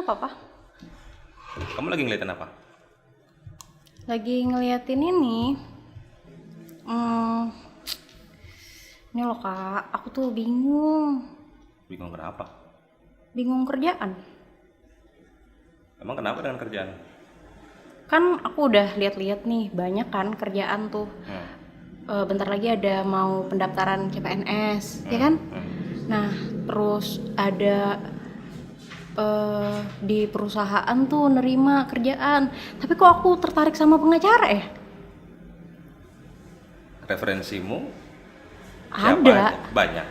Kenapa, Pak? Kamu lagi ngeliatin apa? Lagi ngeliatin ini. Ini loh, Kak. Aku tuh bingung. Bingung kenapa? Bingung kerjaan. Emang kenapa dengan kerjaan? Kan aku udah lihat-lihat nih, banyak kan kerjaan tuh. Bentar lagi ada mau pendaftaran CPNS, ya kan? Nah, terus ada di perusahaan tuh nerima kerjaan. Tapi kok aku tertarik sama pengacara ya? Referensimu? Ada. Siapa aja? Banyak.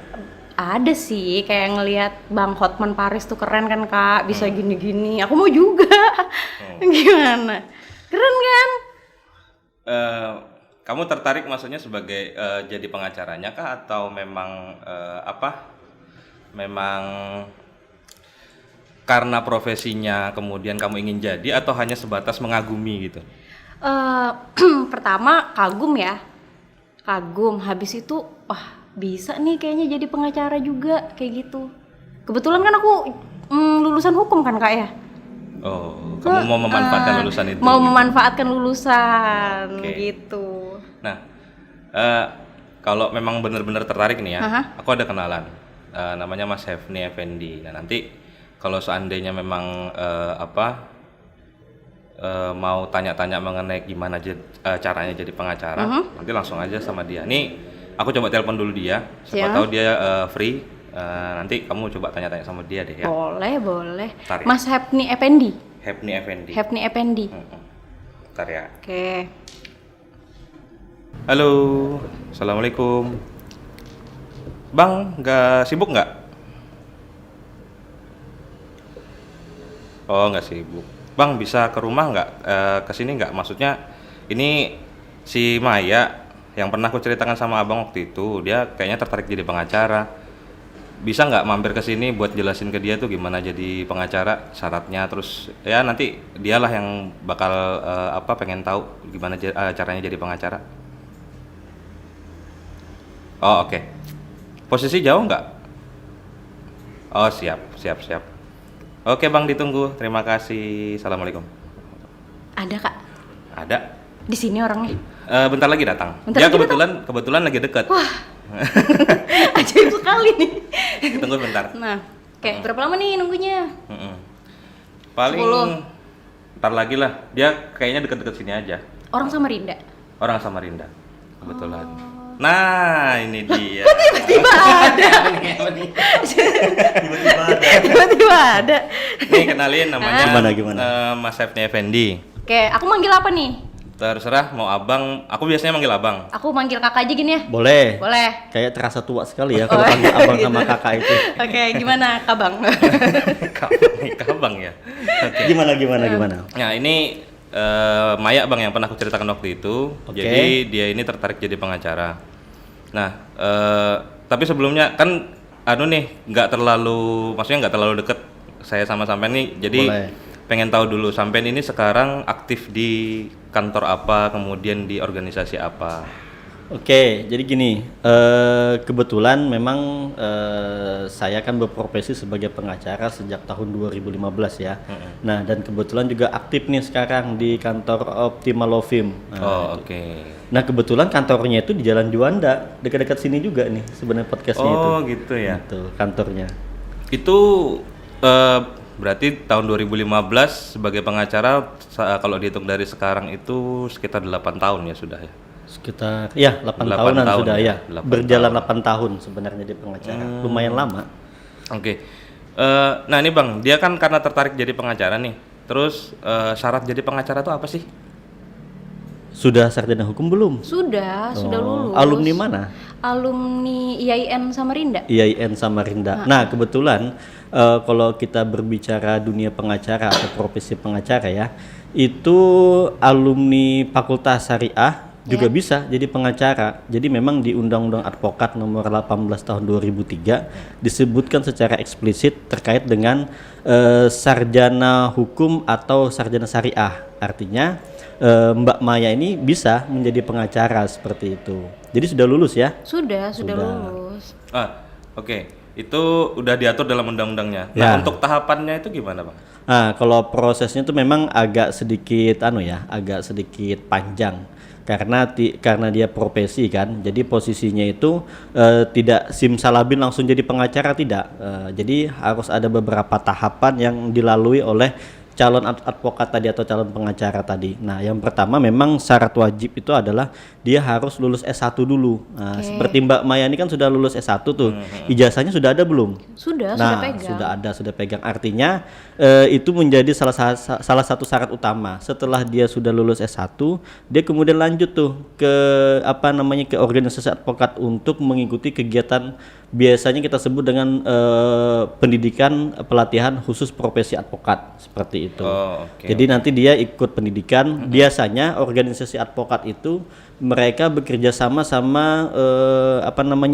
Ada sih, kayak ngelihat Bang Hotman Paris tuh keren kan, Kak, bisa gini-gini. Aku mau juga. Gimana? Keren kan? Kamu tertarik maksudnya sebagai jadi pengacaranya kah atau memang memang karena profesinya kemudian kamu ingin jadi atau hanya sebatas mengagumi gitu? Pertama kagum ya. Kagum, habis itu wah, bisa nih kayaknya jadi pengacara juga kayak gitu. Kebetulan kan aku lulusan hukum kan, Kak ya? Oh, kamu mau memanfaatkan lulusan itu? Mau gitu? memanfaatkan lulusan gitu. Nah, kalau memang benar-benar tertarik nih ya, aku ada kenalan, namanya Mas Hefni Effendi. Nah nanti kalau seandainya memang mau tanya-tanya mengenai gimana caranya jadi pengacara, nanti langsung aja sama dia. Nih, aku coba telepon dulu dia, siapa tahu dia free. Nanti kamu coba tanya-tanya sama dia deh ya. Boleh. Bentar ya. Mas Hefni Effendi. Hefni Effendi. Bentar ya. Oke. Halo, assalamualaikum. Bang, nggak sibuk nggak? Oh, nggak sibuk. Bang, bisa ke rumah nggak? Kesini nggak? Maksudnya ini si Maya yang pernah aku ceritakan sama abang waktu itu, dia kayaknya tertarik jadi pengacara. Bisa nggak mampir ke sini buat jelasin ke dia tuh gimana jadi pengacara, syaratnya, terus ya nanti dialah yang bakal pengen tahu gimana caranya jadi pengacara. Oh oke. Posisi jauh nggak? Oh siap. Oke bang, ditunggu. Terima kasih. Assalamualaikum. Ada, Kak? Ada. Di sini orangnya? Bentar lagi datang. Dia kebetulan lagi deket. Wah, ajaib sekali nih. Ditunggu bentar. Nah, kayak berapa lama nih nunggunya? Paling 10. ntar lagi lah. Dia kayaknya deket-deket sini aja. Orang Samarinda? Orang Samarinda. Kebetulan. Nah, ini dia. Tiba-tiba ada. Tiba-tiba ada. Nih kenalin namanya Gimana? Mas Hefni Effendi. Oke, aku manggil apa nih? Terserah mau abang. Aku biasanya manggil abang. Aku manggil kakak aja gini ya? Boleh. Boleh. Kayak terasa tua sekali ya kalau panggil abang sama kakak itu. Oke, gimana Kabang? Kabang ya. Oke. Gimana? Nah ini Maya bang yang pernah aku ceritakan waktu itu. Oke. Jadi dia ini tertarik jadi pengacara. Nah tapi sebelumnya kan nggak terlalu deket saya sama sampean nih. Jadi Boleh. pengen tahu dulu sampean ini sekarang aktif di kantor apa, kemudian di organisasi apa. Oke, jadi gini, kebetulan memang saya kan berprofesi sebagai pengacara sejak tahun 2015 ya. Nah, dan kebetulan juga aktif nih sekarang di kantor Optimal Law Firm. Oke. Nah, kebetulan kantornya itu di Jalan Juanda, dekat-dekat sini juga nih sebenarnya podcastnya itu. Oh gitu ya. Itu kantornya. Itu berarti tahun 2015 sebagai pengacara, kalau dihitung dari sekarang itu sekitar 8 tahun ya sudah ya? Sekitar ya 8 tahunan tahun sudah ya. 8 Berjalan tahun. 8 tahun sebenarnya jadi pengacara. Lumayan lama. Oke. Nah ini bang, dia kan karena tertarik jadi pengacara nih. Terus syarat jadi pengacara itu apa sih? Sudah sarjana hukum belum? Sudah lulus. Alumni mana? Alumni IAIN Samarinda. IAIN Samarinda. Nah, kebetulan kalau kita berbicara dunia pengacara atau profesi pengacara ya, itu alumni Fakultas Syariah juga bisa jadi pengacara. Jadi memang di Undang-Undang Advokat Nomor 18 Tahun 2003 disebutkan secara eksplisit terkait dengan sarjana hukum atau sarjana syariah. Artinya Mbak Maya ini bisa menjadi pengacara seperti itu. Jadi sudah lulus ya? Sudah lulus. Oke. Itu udah diatur dalam undang-undangnya. Ya. Nah untuk tahapannya itu gimana bang? Nah, kalau prosesnya tuh memang agak sedikit agak sedikit panjang karena dia profesi kan. Jadi posisinya itu tidak simsalabim langsung jadi pengacara, tidak. Jadi harus ada beberapa tahapan yang dilalui oleh calon advokat tadi atau calon pengacara tadi. Nah, yang pertama memang syarat wajib itu adalah dia harus lulus S1 dulu. Nah, seperti Mbak Maya ini kan sudah lulus S1 tuh. Ijazahnya sudah ada belum? Sudah pegang. Sudah pegang. Artinya itu menjadi salah satu syarat utama. Setelah dia sudah lulus S1, dia kemudian lanjut tuh ke ke organisasi advokat untuk mengikuti kegiatan biasanya kita sebut dengan pendidikan pelatihan khusus profesi advokat seperti itu. Jadi nanti dia ikut pendidikan. Biasanya organisasi advokat itu mereka bekerja sama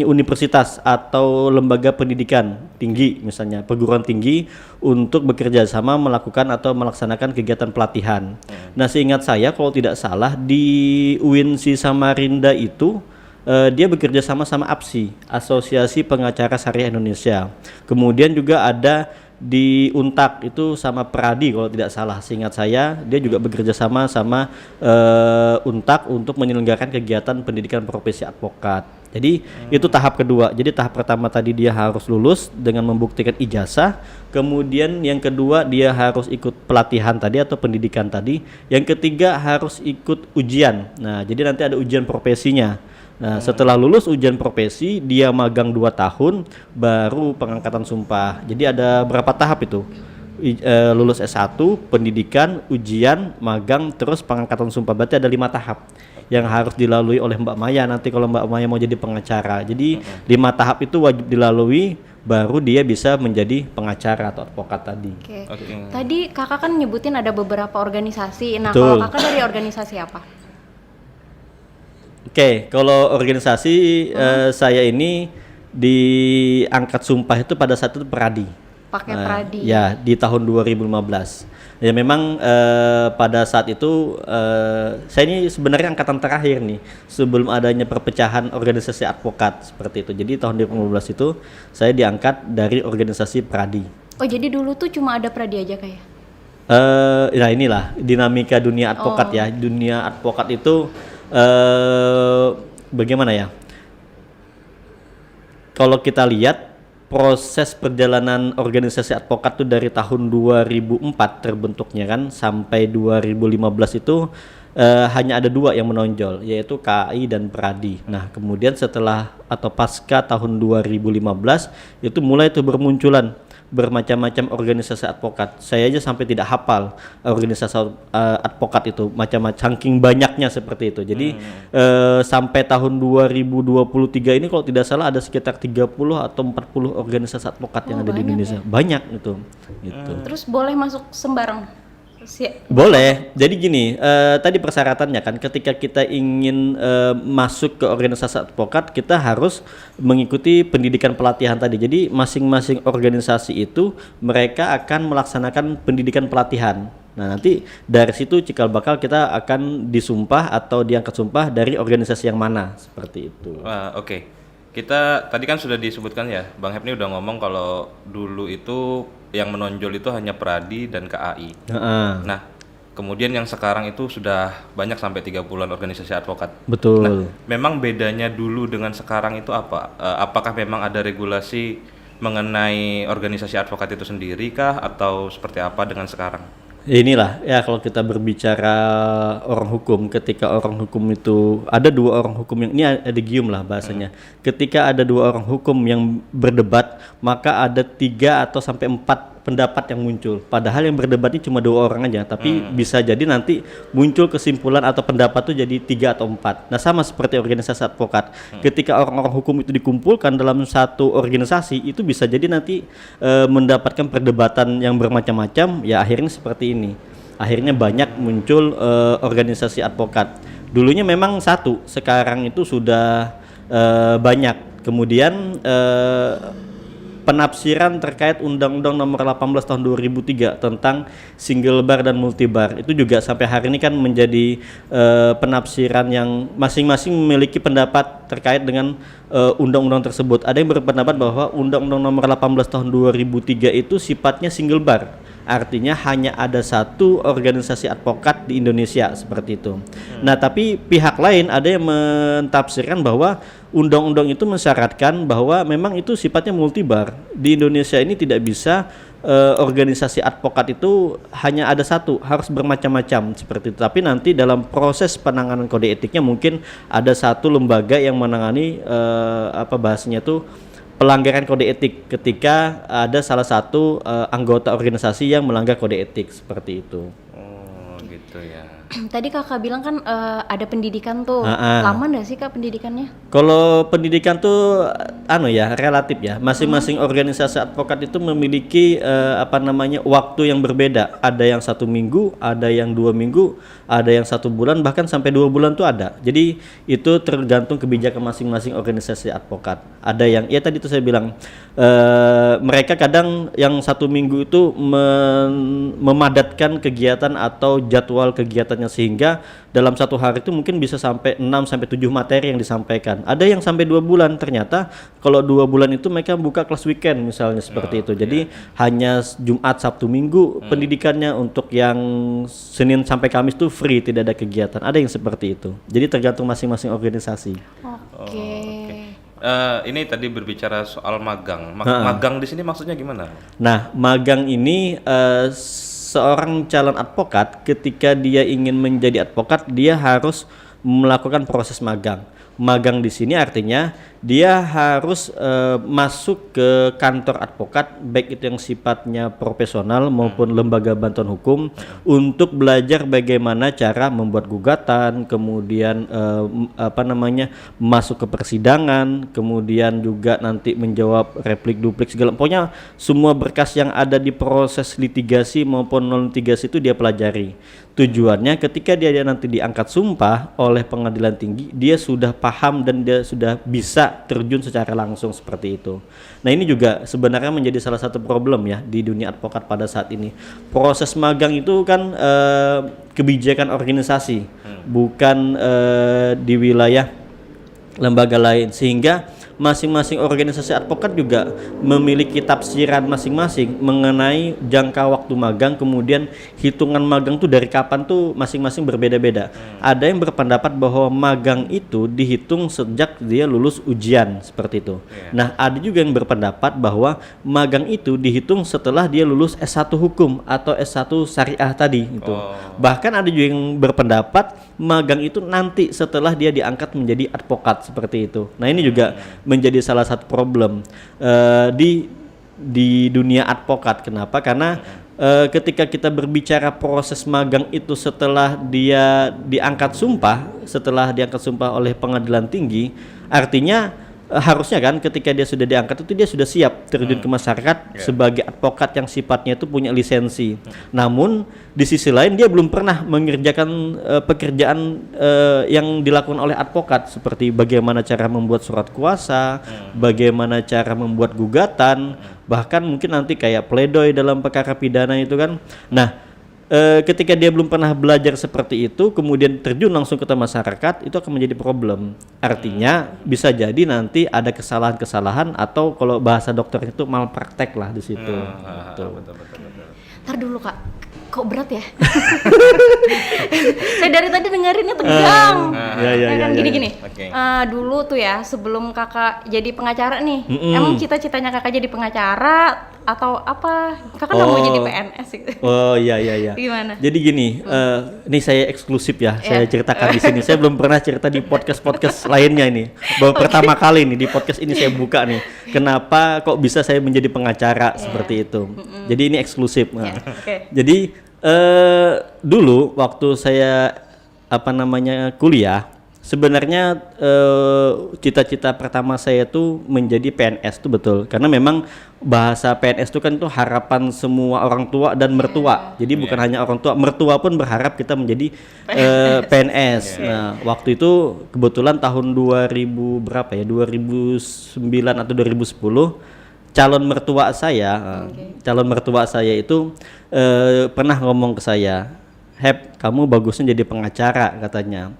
universitas atau lembaga pendidikan tinggi, misalnya perguruan tinggi, untuk bekerja sama melakukan atau melaksanakan kegiatan pelatihan. Nah, seingat saya kalau tidak salah di UINSI Samarinda itu dia bekerja sama APSI, Asosiasi Pengacara Syariah Indonesia. Kemudian juga ada di Untak itu sama Pradi kalau tidak salah, seingat saya dia juga bekerja sama Untak untuk menyelenggarakan kegiatan pendidikan profesi advokat. Jadi itu tahap kedua. Jadi tahap pertama tadi dia harus lulus dengan membuktikan ijazah, kemudian yang kedua dia harus ikut pelatihan tadi atau pendidikan tadi, yang ketiga harus ikut ujian. Nah, jadi nanti ada ujian profesinya. Nah, setelah lulus ujian profesi, dia magang 2 tahun, baru pengangkatan sumpah. Jadi ada berapa tahap itu? Lulus S1, pendidikan, ujian, magang, terus pengangkatan sumpah. Berarti ada 5 tahap yang harus dilalui oleh Mbak Maya nanti kalau Mbak Maya mau jadi pengacara. Jadi 5 tahap itu wajib dilalui, baru dia bisa menjadi pengacara atau advokat tadi. Oke. Tadi kakak kan nyebutin ada beberapa organisasi. Nah, Betul. kalau kakak dari organisasi apa? Oke, kalau organisasi saya ini diangkat sumpah itu pada saat itu Pradi. Pakai Pradi. Ya, di tahun 2015. Ya memang pada saat itu saya ini sebenarnya angkatan terakhir nih sebelum adanya perpecahan organisasi advokat seperti itu. Jadi tahun 2015 itu saya diangkat dari organisasi Pradi. Oh, jadi dulu tuh cuma ada Pradi aja kayak? Nah inilah dinamika dunia advokat ya. Dunia advokat itu bagaimana ya? Kalau kita lihat proses perjalanan organisasi advokat itu dari tahun 2004 terbentuknya kan sampai 2015 itu hanya ada 2 yang menonjol, yaitu KAI dan Pradi. Nah, kemudian setelah atau pasca tahun 2015 itu mulai itu bermunculan bermacam-macam organisasi advokat. Saya aja sampai tidak hafal organisasi advokat itu macam-macam, saking banyaknya seperti itu. Jadi sampai tahun 2023 ini kalau tidak salah ada sekitar 30 atau 40 organisasi advokat yang ada di Indonesia. Ya? Banyak itu. Gitu. Terus boleh masuk sembarang? Boleh. Jadi gini, tadi persyaratannya kan ketika kita ingin masuk ke organisasi advokat, kita harus mengikuti pendidikan pelatihan tadi. Jadi masing-masing organisasi itu mereka akan melaksanakan pendidikan pelatihan. Nah, nanti dari situ cikal bakal kita akan disumpah atau diangkat sumpah dari organisasi yang mana, seperti itu. Oke. Kita tadi kan sudah disebutkan ya, Bang Hepni udah ngomong kalau dulu itu yang menonjol itu hanya Pradi dan KAI. Nah, kemudian yang sekarang itu sudah banyak sampai 30-an organisasi advokat. Betul. Nah, memang bedanya dulu dengan sekarang itu apa? Apakah memang ada regulasi mengenai organisasi advokat itu sendiri kah atau seperti apa dengan sekarang? Inilah ya, kalau kita berbicara orang hukum, ketika orang hukum itu ada 2 orang hukum yang ini adigium lah bahasanya. Ketika ada 2 orang hukum yang berdebat, maka ada 3 atau sampai 4 pendapat yang muncul. Padahal yang berdebat ini cuma 2 orang aja, tapi bisa jadi nanti muncul kesimpulan atau pendapat itu jadi 3 atau 4. Nah, sama seperti organisasi advokat. Ketika orang-orang hukum itu dikumpulkan dalam satu organisasi, itu bisa jadi nanti mendapatkan perdebatan yang bermacam-macam. Ya akhirnya seperti ini. Akhirnya banyak muncul organisasi advokat. Dulunya memang 1, sekarang itu sudah banyak. Kemudian penafsiran terkait Undang-Undang Nomor 18 Tahun 2003 tentang single bar dan multi bar itu juga sampai hari ini kan menjadi penafsiran yang masing-masing memiliki pendapat terkait dengan undang-undang tersebut. Ada yang berpendapat bahwa Undang-Undang Nomor 18 Tahun 2003 itu sifatnya single bar. Artinya hanya ada satu organisasi advokat di Indonesia seperti itu. Nah, tapi pihak lain ada yang mentafsirkan bahwa undang-undang itu mensyaratkan bahwa memang itu sifatnya multibar. Di Indonesia ini tidak bisa organisasi advokat itu hanya ada satu, harus bermacam-macam seperti itu. Tapi nanti dalam proses penanganan kode etiknya mungkin ada satu lembaga yang menangani bahasanya itu pelanggaran kode etik ketika ada salah satu anggota organisasi yang melanggar kode etik seperti itu. Oh, gitu ya. Tadi kakak bilang kan ada pendidikan tuh, lama nggak sih kak pendidikannya? Kalau pendidikan tuh relatif ya. Masing-masing organisasi advokat itu memiliki waktu yang berbeda. Ada yang 1 minggu, ada yang 2 minggu, ada yang 1 bulan, bahkan sampai 2 bulan tuh ada. Jadi itu tergantung kebijakan masing-masing organisasi advokat. Ada yang tadi itu saya bilang mereka kadang yang 1 minggu itu memadatkan kegiatan atau jadwal kegiatannya sehingga dalam 1 hari itu mungkin bisa sampai 6-7 materi yang disampaikan. Ada yang sampai 2 bulan, ternyata kalau 2 bulan itu mereka buka kelas weekend misalnya seperti itu. Jadi hanya Jumat, Sabtu, Minggu pendidikannya, untuk yang Senin sampai Kamis itu free, tidak ada kegiatan. Ada yang seperti itu. Jadi tergantung masing-masing organisasi. Oke. Ini tadi berbicara soal magang. Magang di sini maksudnya gimana? Nah, magang ini seorang calon advokat ketika dia ingin menjadi advokat, dia harus melakukan proses magang. Magang di sini artinya dia harus masuk ke kantor advokat, baik itu yang sifatnya profesional maupun lembaga bantuan hukum, untuk belajar bagaimana cara membuat gugatan, kemudian masuk ke persidangan, kemudian juga nanti menjawab replik duplik segala, pokoknya semua berkas yang ada di proses litigasi maupun non litigasi itu dia pelajari. Tujuannya ketika dia nanti diangkat sumpah oleh pengadilan tinggi, dia sudah paham dan dia sudah bisa terjun secara langsung seperti itu. Nah, ini juga sebenarnya menjadi salah satu problem ya di dunia advokat pada saat ini. Proses magang itu kan kebijakan organisasi, bukan di wilayah lembaga lain, sehingga masing-masing organisasi advokat juga memiliki tafsiran masing-masing mengenai jangka waktu magang, kemudian hitungan magang tuh dari kapan tuh masing-masing berbeda-beda. Ada yang berpendapat bahwa magang itu dihitung sejak dia lulus ujian seperti itu. Nah, ada juga yang berpendapat bahwa magang itu dihitung setelah dia lulus S1 hukum atau S1 syariah tadi itu. Bahkan ada juga yang berpendapat magang itu nanti setelah dia diangkat menjadi advokat seperti itu. Nah, ini juga menjadi salah satu problem di dunia advokat. Kenapa? Karena ketika kita berbicara proses magang itu setelah dia diangkat sumpah oleh pengadilan tinggi, artinya harusnya kan ketika dia sudah diangkat itu dia sudah siap terjun ke masyarakat sebagai advokat yang sifatnya itu punya lisensi. Namun di sisi lain dia belum pernah mengerjakan pekerjaan yang dilakukan oleh advokat, seperti bagaimana cara membuat surat kuasa, bagaimana cara membuat gugatan, bahkan mungkin nanti kayak pledoi dalam perkara pidana itu kan. Nah, ketika dia belum pernah belajar seperti itu, kemudian terjun langsung ke masyarakat, itu akan menjadi problem. Artinya bisa jadi nanti ada kesalahan-kesalahan, atau kalau bahasa dokter itu malpraktek lah di situ. Betul. Ntar dulu kak, kok berat ya? Saya dari tadi dengerinnya tegang. Gini. Okay. Dulu tuh ya, sebelum kakak jadi pengacara nih, emang cita-citanya kakak jadi pengacara atau apa? Kakak nggak mau jadi PNS gitu? Oh iya. Gimana? Jadi gini, ini saya eksklusif ya, saya ceritakan di sini. Saya belum pernah cerita di podcast lainnya ini. Baru pertama kali nih di podcast ini saya buka nih. Kenapa kok bisa saya menjadi pengacara seperti itu? Jadi ini eksklusif. Jadi dulu waktu saya kuliah, sebenarnya cita-cita pertama saya tuh menjadi PNS tuh betul, karena memang bahasa PNS itu kan tuh harapan semua orang tua dan mertua. Jadi bukan hanya orang tua, mertua pun berharap kita menjadi PNS. Nah, waktu itu kebetulan tahun 2009 atau 2010 calon mertua saya itu pernah ngomong ke saya, "Hep, kamu bagusnya jadi pengacara," katanya.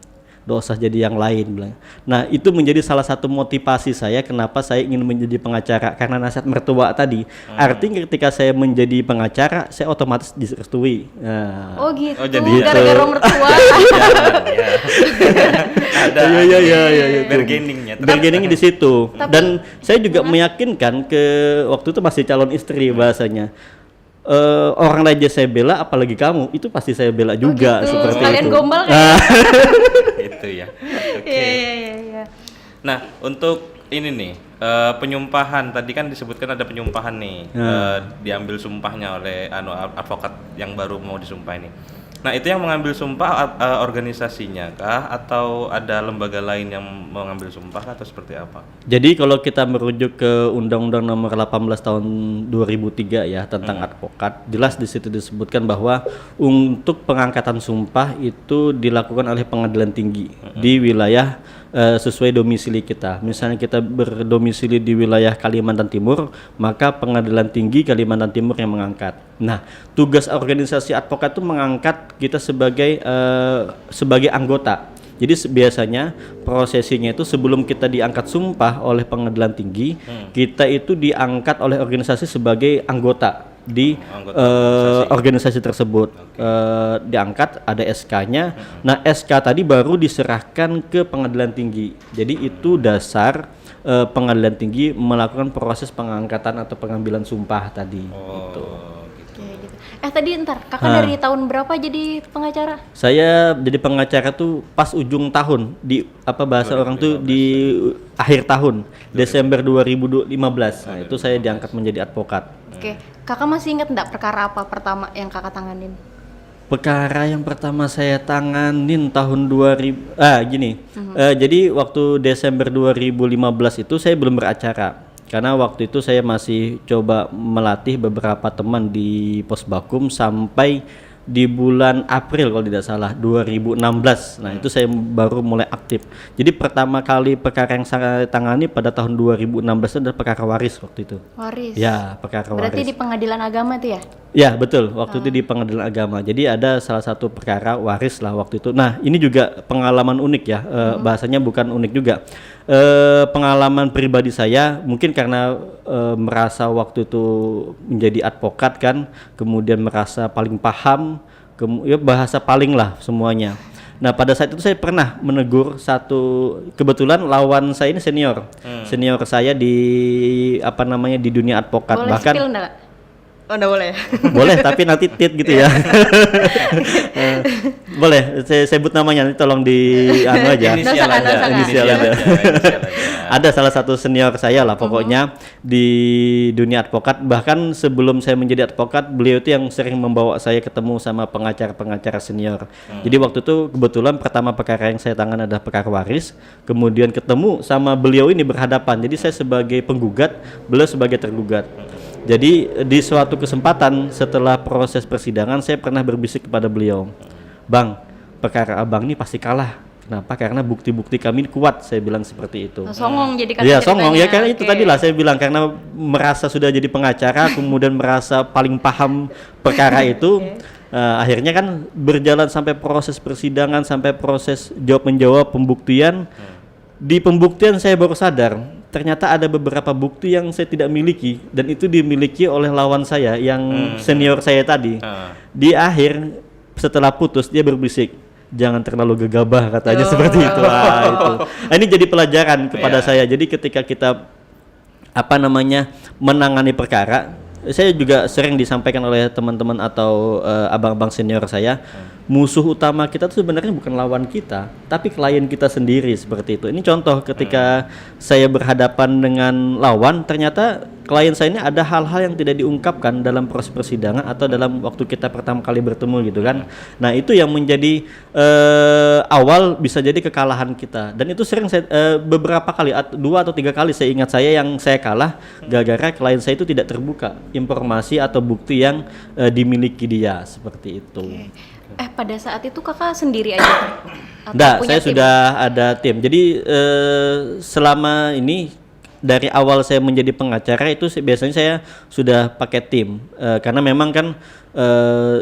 nggak usah jadi yang lain bilang. Nah itu menjadi salah satu motivasi saya kenapa saya ingin menjadi pengacara, karena nasihat mertua tadi. Artinya ketika saya menjadi pengacara saya otomatis direstui. Nah, Oh gitu, Oh, jadi gara-gara mertua. Ada iya. bargainingnya. Bargainingnya di situ. Dan saya juga meyakinkan ke waktu itu masih calon istri bahasanya. Orang aja saya bela, apalagi kamu, itu pasti saya bela juga Gitu, seperti sekalian itu. gombal kan? Itu ya. Oke. Iya. Nah, untuk ini nih, penyumpahan tadi kan disebutkan ada penyumpahan nih, diambil sumpahnya oleh advokat yang baru mau disumpah ini. Nah, itu yang mengambil sumpah organisasinya kah atau ada lembaga lain yang mengambil sumpah kah, atau seperti apa? Jadi kalau kita merujuk ke Undang-Undang Nomor 18 Tahun 2003 ya tentang advokat, jelas di situ disebutkan bahwa untuk pengangkatan sumpah itu dilakukan oleh pengadilan tinggi di wilayah sesuai domisili kita. Misalnya kita berdomisili di wilayah Kalimantan Timur, maka pengadilan tinggi Kalimantan Timur yang mengangkat. Nah, tugas organisasi advokat itu mengangkat kita sebagai anggota. Jadi biasanya prosesinya itu sebelum kita diangkat sumpah oleh pengadilan tinggi, kita itu diangkat oleh organisasi sebagai anggota di organisasi tersebut. Diangkat, ada SK-nya. Nah, SK tadi baru diserahkan ke pengadilan tinggi. Jadi itu dasar pengadilan tinggi melakukan proses pengangkatan atau pengambilan sumpah tadi. Gitu. Tadi ntar, kakak dari tahun berapa jadi pengacara? Saya jadi pengacara tuh pas ujung tahun, di apa bahasa orang tuh di akhir tahun, Desember 2015. Nah, itu saya diangkat menjadi advokat. Oke, kakak masih ingat nggak perkara apa pertama yang kakak tanganin? Perkara yang pertama saya tanganin tahun 2000 gini. Jadi waktu Desember 2015 itu saya belum beracara. Karena waktu itu saya masih coba melatih beberapa teman di Posbakum sampai di bulan April kalau tidak salah 2016. Nah, itu saya baru mulai aktif. Jadi pertama kali perkara yang saya tangani pada tahun 2016 adalah perkara waris waktu itu. Waris. Ya, perkara Berarti waris. di pengadilan agama itu ya? Ya, betul. Waktu itu di pengadilan agama. Jadi ada salah satu perkara waris lah waktu itu. Nah, ini juga pengalaman unik ya. Bahasanya bukan unik juga. Pengalaman pribadi saya mungkin karena merasa waktu itu menjadi advokat kan, kemudian merasa paling paham, ya bahasa paling lah semuanya. Nah, pada saat itu saya pernah menegur kebetulan lawan saya ini senior saya di di dunia advokat. Boleh Bahkan spill nggak? Oh, nggak boleh. boleh, tapi nanti tit gitu ya. Boleh, saya sebut namanya, nanti tolong di aja. Inisial aja. Inisial aja. Ada salah satu senior saya lah pokoknya di dunia advokat. Bahkan sebelum saya menjadi advokat, beliau itu yang sering membawa saya ketemu sama pengacara-pengacara senior. Jadi waktu itu kebetulan pertama perkara yang saya tangani adalah perkara waris. Kemudian ketemu sama beliau ini berhadapan. Jadi saya sebagai penggugat, beliau sebagai tergugat. Jadi di suatu kesempatan setelah proses persidangan saya pernah berbisik kepada beliau, "Bang, perkara abang ini pasti kalah. Kenapa? Karena bukti-bukti kami kuat," saya bilang seperti itu. Songong jadi kakak Iya, songong ya, karena itu Oke. tadi lah saya bilang, karena merasa sudah jadi pengacara kemudian merasa paling paham perkara itu. Akhirnya kan berjalan sampai proses persidangan, sampai proses jawab menjawab pembuktian. Di pembuktian saya baru sadar ternyata ada beberapa bukti yang saya tidak miliki dan itu dimiliki oleh lawan saya yang senior saya tadi. Di akhir setelah putus dia berbisik, "Jangan terlalu gegabah," katanya seperti itu. Itu. Ini jadi pelajaran kepada saya. Jadi ketika kita menangani perkara, saya juga sering disampaikan oleh teman-teman atau abang-abang senior saya, musuh utama kita tuh sebenarnya bukan lawan kita, tapi klien kita sendiri, seperti itu. Ini contoh ketika saya berhadapan dengan lawan, ternyata klien saya ini ada hal-hal yang tidak diungkapkan dalam proses persidangan atau dalam waktu kita pertama kali bertemu gitu kan. Nah, itu yang menjadi awal bisa jadi kekalahan kita. Dan itu sering saya beberapa kali, 2 atau 3 kali saya ingat yang saya kalah gara-gara klien saya itu tidak terbuka informasi atau bukti yang dimiliki dia, seperti itu. Pada saat itu kakak sendiri aja? Atau Enggak, punya saya tim? sudah ada tim. Jadi selama ini dari awal saya menjadi pengacara itu biasanya saya sudah pakai tim, karena memang kan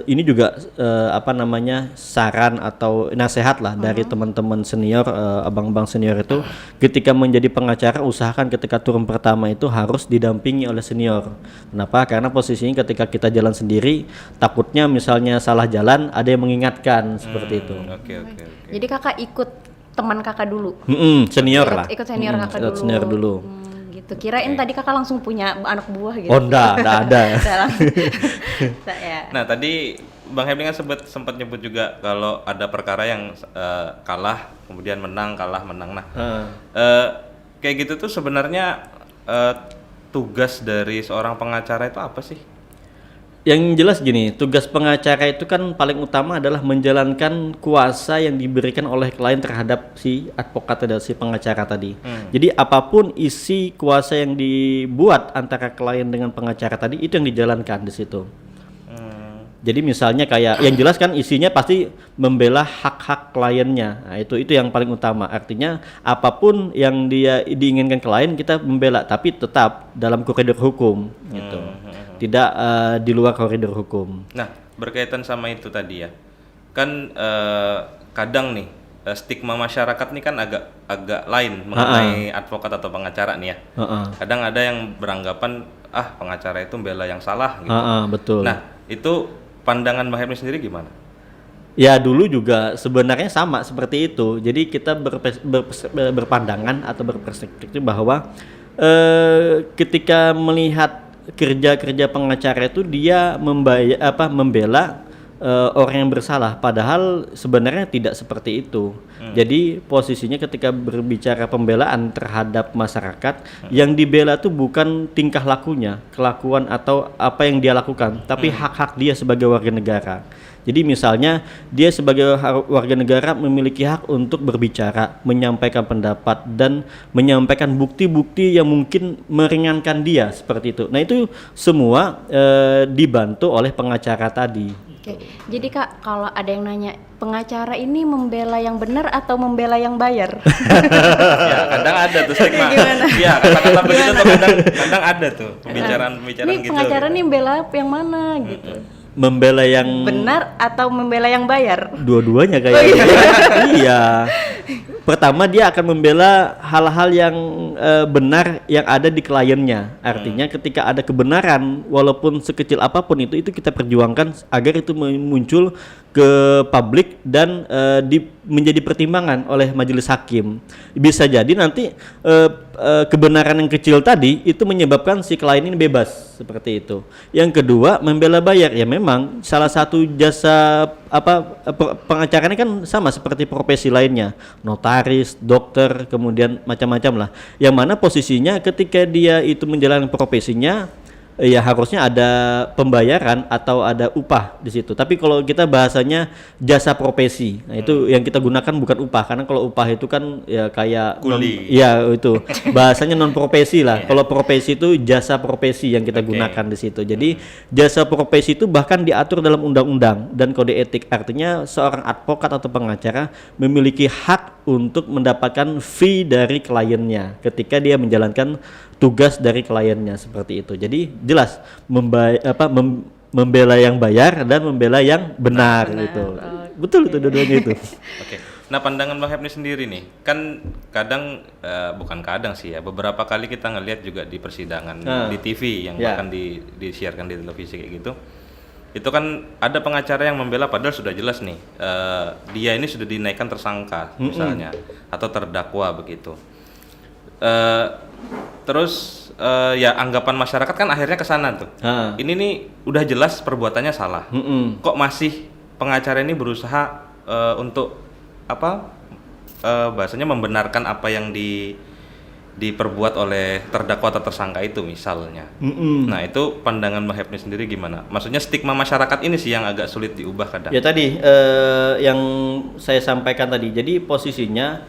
ini juga apa namanya, saran atau nasihat lah dari teman-teman senior, abang-abang senior itu, ketika menjadi pengacara usahakan ketika turun pertama itu harus didampingi oleh senior. Kenapa? Karena posisinya ketika kita jalan sendiri takutnya misalnya salah jalan ada yang mengingatkan seperti itu. Oke. Jadi kakak ikut teman kakak dulu. Senior lah. Ikut senior kakak dulu. Senior dulu. Gitu. Kirain tadi kakak langsung punya anak buah gitu. Oh, enggak ada. Saya. Nah, tadi Bang Hepni kan sempat nyebut juga kalau ada perkara yang kalah kemudian menang, kalah menang. Nah, kayak gitu tuh sebenarnya tugas dari seorang pengacara itu apa sih? Yang jelas gini, tugas pengacara itu kan paling utama adalah menjalankan kuasa yang diberikan oleh klien terhadap si advokat atau si pengacara tadi. Jadi apapun isi kuasa yang dibuat antara klien dengan pengacara tadi itu yang dijalankan di situ. Jadi misalnya kayak yang jelas kan isinya pasti membela hak-hak kliennya. Nah, itu yang paling utama. Artinya apapun yang dia diinginkan klien kita membela, tapi tetap dalam koridor hukum gitu. Tidak di luar koridor hukum. Nah, berkaitan sama itu tadi ya. Kan kadang nih stigma masyarakat nih kan agak lain mengenai advokat atau pengacara nih ya. Kadang ada yang beranggapan pengacara itu membela yang salah gitu. Betul. Nah, itu pandangan Mbak Hepni sendiri gimana? Ya dulu juga sebenarnya sama seperti itu. Jadi kita berpandangan atau berperspektif bahwa ketika melihat kerja pengacara itu dia membela orang yang bersalah, padahal sebenarnya tidak seperti itu. Jadi posisinya ketika berbicara pembelaan terhadap masyarakat, yang dibela itu bukan tingkah lakunya, kelakuan atau apa yang dia lakukan, tapi hak-hak dia sebagai warga negara. Jadi misalnya dia sebagai warga negara memiliki hak untuk berbicara, menyampaikan pendapat dan menyampaikan bukti-bukti yang mungkin meringankan dia seperti itu. Nah itu semua dibantu oleh pengacara tadi. Oke. Jadi Kak, kalau ada yang nanya, pengacara ini membela yang benar atau membela yang bayar? Ya, kadang ada tuh stigma. Iya, kata-kata begitu tuh kadang ada tuh pembicaraan gitu. Ini pengacara nih membela yang mana gitu? Membela yang benar atau membela yang bayar? Dua-duanya kayaknya. Iya. Pertama dia akan membela hal-hal yang benar yang ada di kliennya. Artinya ketika ada kebenaran walaupun sekecil apapun itu kita perjuangkan agar itu muncul ke publik dan menjadi pertimbangan oleh majelis hakim. Bisa jadi nanti kebenaran yang kecil tadi itu menyebabkan si klien ini bebas seperti itu. Yang kedua membela bayar, ya memang salah satu jasa pengacara ini kan sama seperti profesi lainnya, notaris, dokter, kemudian macam-macam lah. Yang mana posisinya ketika dia itu menjalankan profesinya ya harusnya ada pembayaran atau ada upah di situ. Tapi kalau kita bahasanya jasa profesi, nah itu yang kita gunakan bukan upah, karena kalau upah itu kan ya kayak kuli. Ya itu bahasanya non profesi lah. Kalau profesi itu jasa profesi yang kita gunakan di situ. Jadi jasa profesi itu bahkan diatur dalam undang-undang dan kode etik. Artinya seorang advokat atau pengacara memiliki hak untuk mendapatkan fee dari kliennya ketika dia menjalankan tugas dari kliennya seperti itu. Jadi jelas membela yang bayar dan membela yang benar. Gitu. Betul itu dua-duanya itu. Oke. Nah, pandangan Bang Hepni sendiri nih, kan kadang bukan kadang sih ya, beberapa kali kita ngelihat juga di persidangan di TV yang bahkan disiarkan di televisi kayak gitu. Itu kan ada pengacara yang membela padahal sudah jelas nih dia ini sudah dinaikkan tersangka misalnya atau terdakwa begitu. Terus ya anggapan masyarakat kan akhirnya ke sana tuh. Ini nih udah jelas perbuatannya salah. Kok masih pengacara ini berusaha untuk bahasanya membenarkan apa yang diperbuat oleh terdakwa atau tersangka itu misalnya. Nah, itu pandangan Mbak Hepni sendiri gimana? Maksudnya stigma masyarakat ini sih yang agak sulit diubah kadang. Ya tadi yang saya sampaikan tadi. Jadi posisinya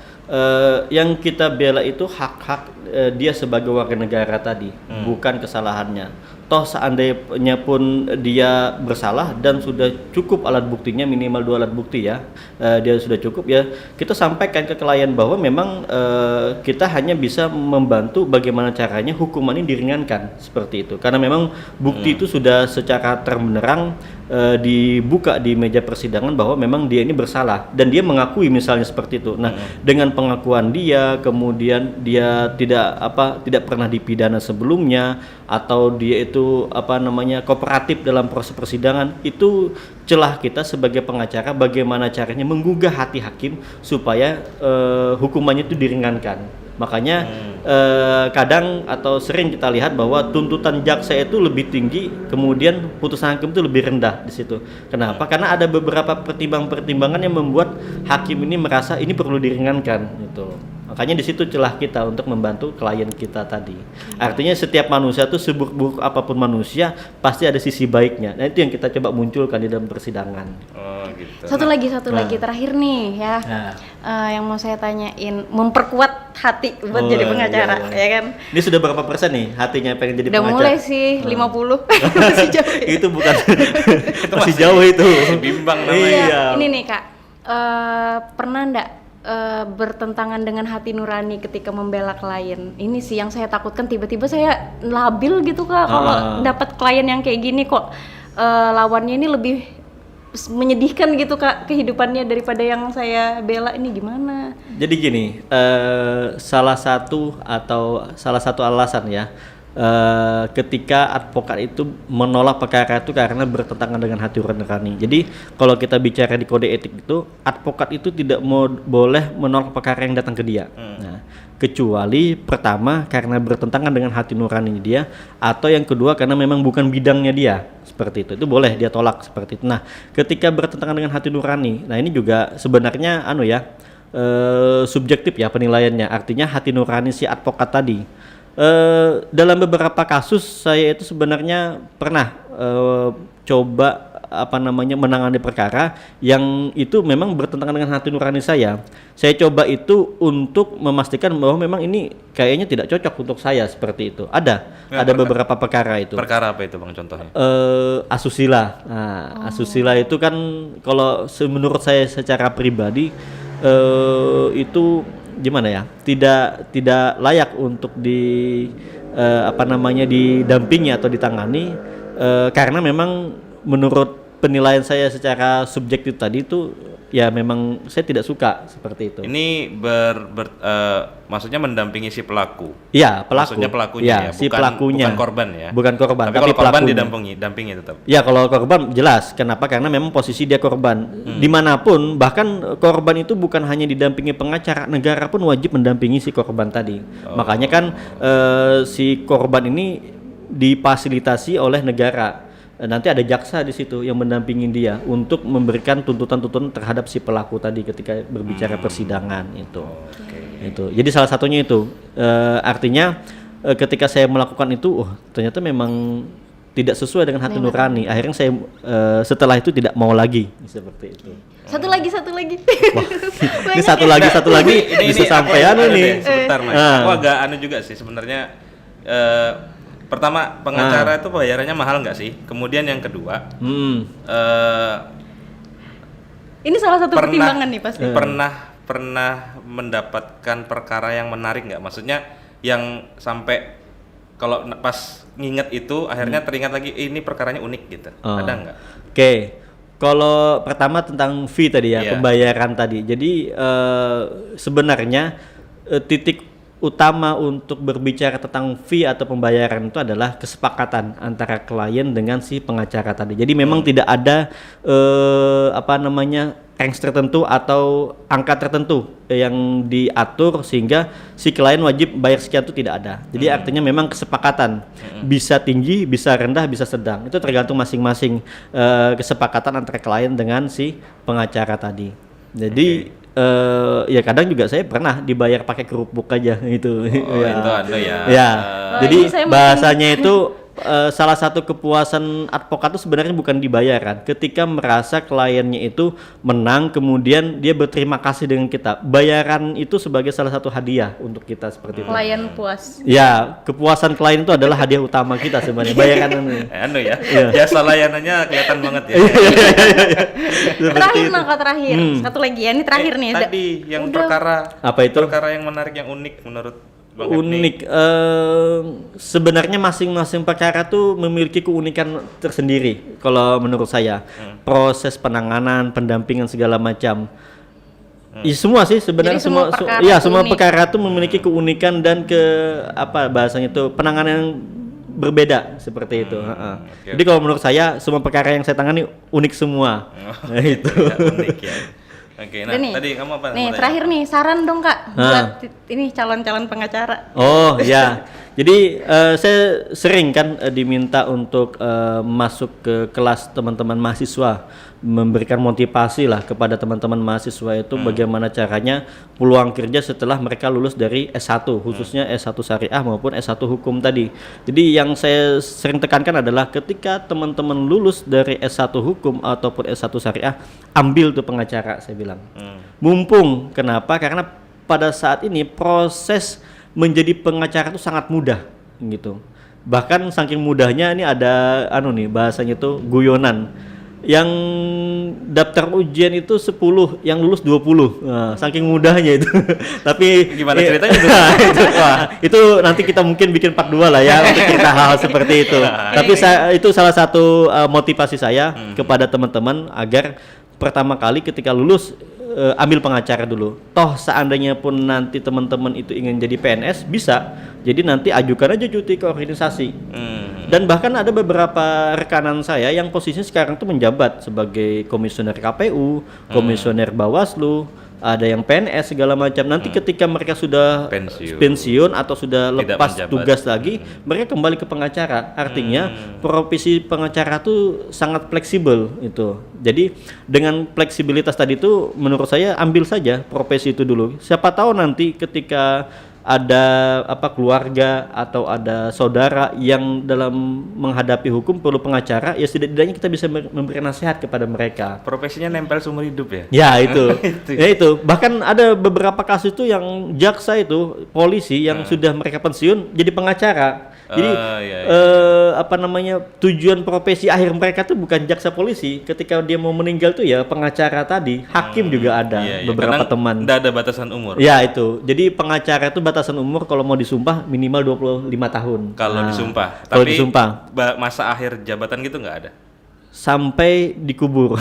yang kita bela itu hak-hak dia sebagai warga negara tadi, bukan kesalahannya. Toh seandainya pun dia bersalah dan sudah cukup alat buktinya, minimal 2 alat bukti ya, dia sudah cukup ya, kita sampaikan ke klien bahwa memang kita hanya bisa membantu bagaimana caranya hukuman ini diringankan seperti itu, karena memang bukti itu sudah secara terang-benderang dibuka di meja persidangan bahwa memang dia ini bersalah dan dia mengakui misalnya seperti itu. Nah, dengan pengakuan dia, kemudian dia tidak pernah dipidana sebelumnya, atau dia itu kooperatif dalam proses persidangan, itu celah kita sebagai pengacara bagaimana caranya menggugah hati hakim supaya hukumannya itu diringankan. Makanya kadang atau sering kita lihat bahwa tuntutan jaksa itu lebih tinggi, kemudian putusan hakim itu lebih rendah di situ. Kenapa? Karena ada beberapa pertimbangan yang membuat hakim ini merasa ini perlu diringankan gitu. Makanya di situ celah kita untuk membantu klien kita tadi. Artinya setiap manusia tuh seburuk-buruk apapun manusia pasti ada sisi baiknya. Nah, itu yang kita coba munculkan di dalam persidangan. Oh, gitu. Satu lagi terakhir nih ya. Yang mau saya tanyain, memperkuat hati buat jadi pengacara, ya kan? Ini sudah berapa persen nih hatinya pengen jadi udah pengacara? Udah mulai sih 50. Masih jauh. Itu bukan masih jauh itu. Bimbang namanya. Iya. Ini nih Kak, pernah ndak bertentangan dengan hati nurani ketika membela klien? Ini sih yang saya takutkan, tiba-tiba saya labil gitu Kak kalau dapat klien yang kayak gini, kok lawannya ini lebih menyedihkan gitu Kak kehidupannya daripada yang saya bela, ini gimana? Jadi gini, salah satu alasan ya, ketika advokat itu menolak perkara itu karena bertentangan dengan hati nurani. Jadi kalau kita bicara di kode etik itu, advokat itu tidak boleh menolak perkara yang datang ke dia. Nah, kecuali pertama karena bertentangan dengan hati nurani dia, atau yang kedua karena memang bukan bidangnya dia, seperti itu boleh dia tolak seperti itu. Nah, ketika bertentangan dengan hati nurani, nah ini juga sebenarnya subjektif ya penilaiannya. Artinya hati nurani si advokat tadi. Dalam beberapa kasus saya itu sebenarnya pernah coba menangani perkara yang itu memang bertentangan dengan hati nurani saya. Saya coba itu untuk memastikan bahwa memang ini kayaknya tidak cocok untuk saya, seperti itu. Ada beberapa perkara itu. Perkara apa itu Bang contohnya? Asusila. Nah, asusila itu kan kalau menurut saya secara pribadi itu gimana ya? Tidak layak untuk didampingi atau ditangani, karena memang menurut penilaian saya secara subjektif tadi itu ya memang saya tidak suka seperti itu. Ini maksudnya mendampingi si pelaku. Iya, pelaku. Maksudnya pelakunya ya, si pelakunya. Bukan korban ya. Bukan korban, tapi kalau korban didampingi tetap. Ya, kalau korban jelas. Kenapa? Karena memang posisi dia korban. Dimanapun, bahkan korban itu bukan hanya didampingi pengacara, negara pun wajib mendampingi si korban tadi. Makanya kan si korban ini difasilitasi oleh negara. Nanti ada jaksa di situ yang mendampingi dia untuk memberikan tuntutan-tuntutan terhadap si pelaku tadi ketika berbicara persidangan itu. Itu. Jadi salah satunya itu artinya ketika saya melakukan itu, ternyata memang tidak sesuai dengan hati nurani. Akhirnya saya setelah itu tidak mau lagi seperti itu. Satu lagi. Wah, ini satu lagi bisa sampai nih. Sebentar Mas. Aku agak juga sih sebenarnya. Pertama, pengacara itu bayarannya mahal nggak sih? Kemudian yang kedua, ini salah satu pertimbangan nih pasti. Pernah mendapatkan perkara yang menarik nggak? Maksudnya yang sampai kalau pas nginget itu akhirnya teringat lagi ini perkaranya unik gitu. Ada nggak? Oke. Kalau pertama tentang fee tadi ya, pembayaran tadi. Jadi sebenarnya titik utama untuk berbicara tentang fee atau pembayaran itu adalah kesepakatan antara klien dengan si pengacara tadi. Jadi memang tidak ada range tertentu atau angka tertentu yang diatur sehingga si klien wajib bayar sekian, itu tidak ada. Jadi artinya memang kesepakatan, bisa tinggi, bisa rendah, bisa sedang. Itu tergantung masing-masing kesepakatan antara klien dengan si pengacara tadi. Jadi ya kadang juga saya pernah dibayar pakai kerupuk aja itu. Itu ada ya. Ya. Jadi bahasanya itu salah satu kepuasan advokat itu sebenarnya bukan dibayar kan. Ketika merasa kliennya itu menang, kemudian dia berterima kasih dengan kita. Bayaran itu sebagai salah satu hadiah untuk kita seperti itu. Klien puas. Ya, kepuasan klien itu adalah hadiah utama kita sebenarnya. Bayaran ini. Anu ya, Iya. jasa layanannya kelihatan banget ya. Terakhir Nangka terakhir. Satu lagi ya, ini terakhir nih. Tadi yang perkara Apa itu? perkara yang menarik, yang unik menurut Bang Hefni. Unik. Sebenarnya masing-masing perkara tuh memiliki keunikan tersendiri kalau menurut saya. Proses penanganan, pendampingan segala macam. Ya, semua sih sebenarnya Jadi semua perkara iya, tuh semua unik. perkara tuh memiliki keunikan dan apa bahasanya itu penanganan yang berbeda seperti itu. oke. Jadi kalau menurut saya semua perkara yang saya tangani unik semua. Nah, itu. Ya, unik ya. Oke, nah Udah nih. tadi kamu apa? Nih mau tanya? terakhir nih saran dong Kak buat ini calon-calon pengacara. Oh ya, jadi saya sering kan diminta untuk masuk ke kelas teman-teman mahasiswa, memberikan motivasi lah kepada teman-teman mahasiswa itu bagaimana caranya peluang kerja setelah mereka lulus dari S1, khususnya S1 Syariah maupun S1 Hukum tadi. Jadi yang saya sering tekankan adalah ketika teman-teman lulus dari S1 Hukum ataupun S1 Syariah, ambil tuh pengacara, saya bilang. Mumpung, kenapa? Karena pada saat ini proses menjadi pengacara itu sangat mudah gitu. Bahkan saking mudahnya ini ada bahasanya itu guyonan. Yang daftar ujian itu 10, yang lulus 20. Nah, saking mudahnya itu. Tapi Gimana ceritanya tuh? itu nanti kita mungkin bikin part 2 lah ya untuk cerita hal seperti itu. Tapi itu salah satu motivasi saya kepada teman-teman agar pertama kali ketika lulus ambil pengacara dulu. Toh seandainya pun nanti teman-teman itu ingin jadi PNS bisa. Jadi nanti ajukan aja cuti ke organisasi. Dan bahkan ada beberapa rekanan saya yang posisinya sekarang tuh menjabat sebagai komisioner KPU, komisioner Bawaslu, ada yang PNS segala macam. Nanti ketika mereka sudah pensiun atau sudah lepas tugas lagi, mereka kembali ke pengacara. Artinya profesi pengacara itu sangat fleksibel itu. Jadi dengan fleksibilitas tadi itu menurut saya ambil saja profesi itu dulu. Siapa tahu nanti ketika ada keluarga atau ada saudara yang dalam menghadapi hukum perlu pengacara, ya setidaknya kita bisa memberi nasihat kepada mereka. Profesinya nempel seumur hidup ya? Ya itu, ya itu. Bahkan ada beberapa kasus itu yang jaksa itu, polisi yang sudah mereka pensiun jadi pengacara. Jadi tujuan profesi akhir mereka tuh bukan jaksa polisi. Ketika dia mau meninggal tuh ya pengacara tadi, hakim juga ada beberapa teman. Tidak ada batasan umur. Ya itu. Jadi pengacara itu batasan umur kalau mau disumpah minimal 25 tahun. Kalau disumpah. Kalau Tapi disumpah masa akhir jabatan gitu nggak ada? Sampai dikubur.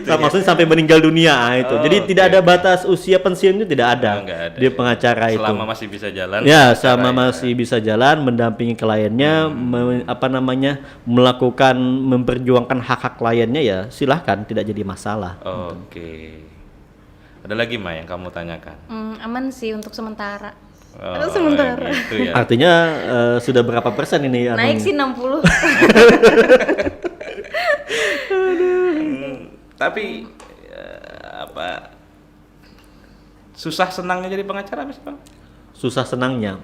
Maksudnya sampai meninggal dunia itu. Jadi tidak ada batas usia pensiun itu tidak ada. Nggak ada. Dia pengacara itu. Selama masih bisa jalan. Ya, masih bisa jalan, mendampingi kliennya, melakukan memperjuangkan hak-hak kliennya ya silahkan, tidak jadi masalah. Oke. Ada lagi Ma yang kamu tanyakan? Aman sih untuk sementara. Sementara. Gitu ya. Artinya sudah berapa persen ini? Naik sih 60. Tapi susah senangnya jadi pengacara apa sih Bang? Susah senangnya.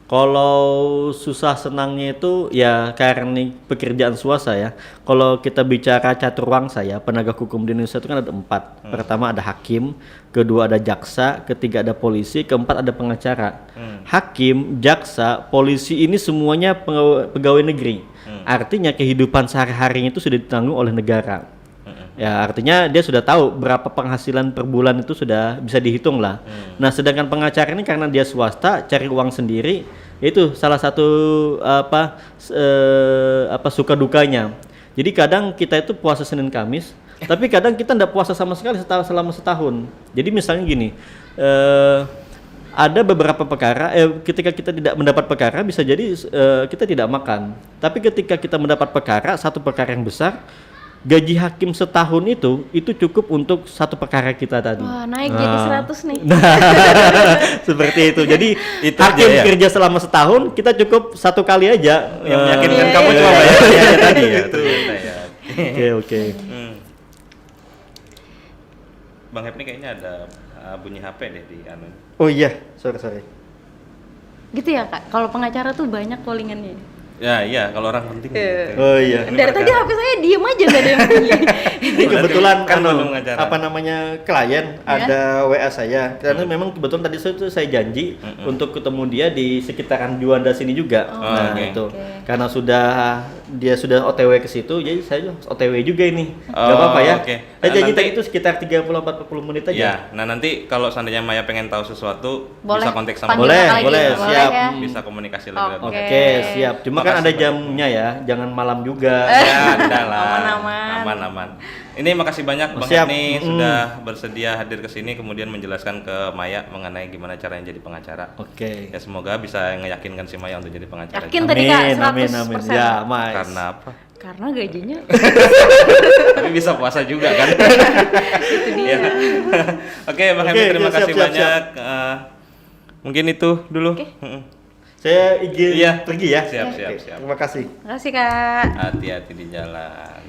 Kalau susah senangnya itu ya karena pekerjaan swasta ya. Kalau kita bicara catur wangsa ya, penegak hukum di Indonesia itu kan ada 4. Pertama ada hakim, kedua ada jaksa, ketiga ada polisi, keempat ada pengacara. Hakim, jaksa, polisi ini semuanya pegawai negeri. Artinya kehidupan sehari-harinya itu sudah ditanggung oleh negara. Ya artinya dia sudah tahu berapa penghasilan per bulan itu sudah bisa dihitung lah. Nah sedangkan pengacara ini karena dia swasta cari uang sendiri, itu salah satu suka dukanya. Jadi kadang kita itu puasa Senin Kamis, tapi kadang kita tidak puasa sama sekali selama setahun. Jadi misalnya gini, ada beberapa perkara, ketika kita tidak mendapat perkara bisa jadi kita tidak makan. Tapi ketika kita mendapat perkara, satu perkara yang besar, gaji hakim setahun itu cukup untuk satu perkara kita tadi. Wah, naik jadi 100 nih. Seperti itu. Jadi Itu hakim aja ya? kerja selama setahun, kita cukup satu kali aja. Yang meyakinkan Iya, kamu iya, cuma iya. bayar biaya tadi ya. Ternyata ya. Oke. Bang Hefni kayaknya ada bunyi HP deh di anu. Oh iya, sorry. Gitu ya Kak. Kalau pengacara tuh banyak callingannya. Ya iya, kalau orang penting. Gitu. Oh iya. Ini Dari tadi perkara. HP saya diem aja nggak ada yang bunyi. Ini kebetulan Kan anu, belum ngajaran. apa namanya klien ada WA saya karena memang kebetulan tadi saya janji untuk ketemu dia di sekitaran Juanda sini juga. Nah oke. itu Oke. karena dia sudah OTW ke situ, jadi saya OTW juga ini. Gak Oh, apa-apa ya. oke. Saya janji Nanti- tadi itu sekitar 30-40 menit aja. Ya, nah nanti kalau seandainya Maya pengen tahu sesuatu Boleh. bisa kontak sama Panggil Boleh, kakak lagi. boleh, siap. ya. bisa komunikasi lagi. Oke. Oke, siap. Cuma kan Makasih ada banyak. jamnya ya, jangan malam juga. Ya, udah lah. Aman-aman. Aman. Ini makasih banyak Bang Siap. Etni sudah bersedia hadir ke sini kemudian menjelaskan ke Maya mengenai gimana caranya jadi pengacara. Oke. Ya semoga bisa meyakinkan si Maya untuk jadi pengacara. Yakin tadi Kak, 100%. Amin. Ya, Mas. Karena apa? Karena gajinya Tapi bisa puasa juga kan? itu dia. Ya. Oke, Bang Oke, Hemi terima siap, kasih siap, banyak. Mungkin itu dulu. Oke. Saya izin Iya. pergi ya. Siap. Oke, Terima kasih. Makasih Kak. Hati-hati di jalan.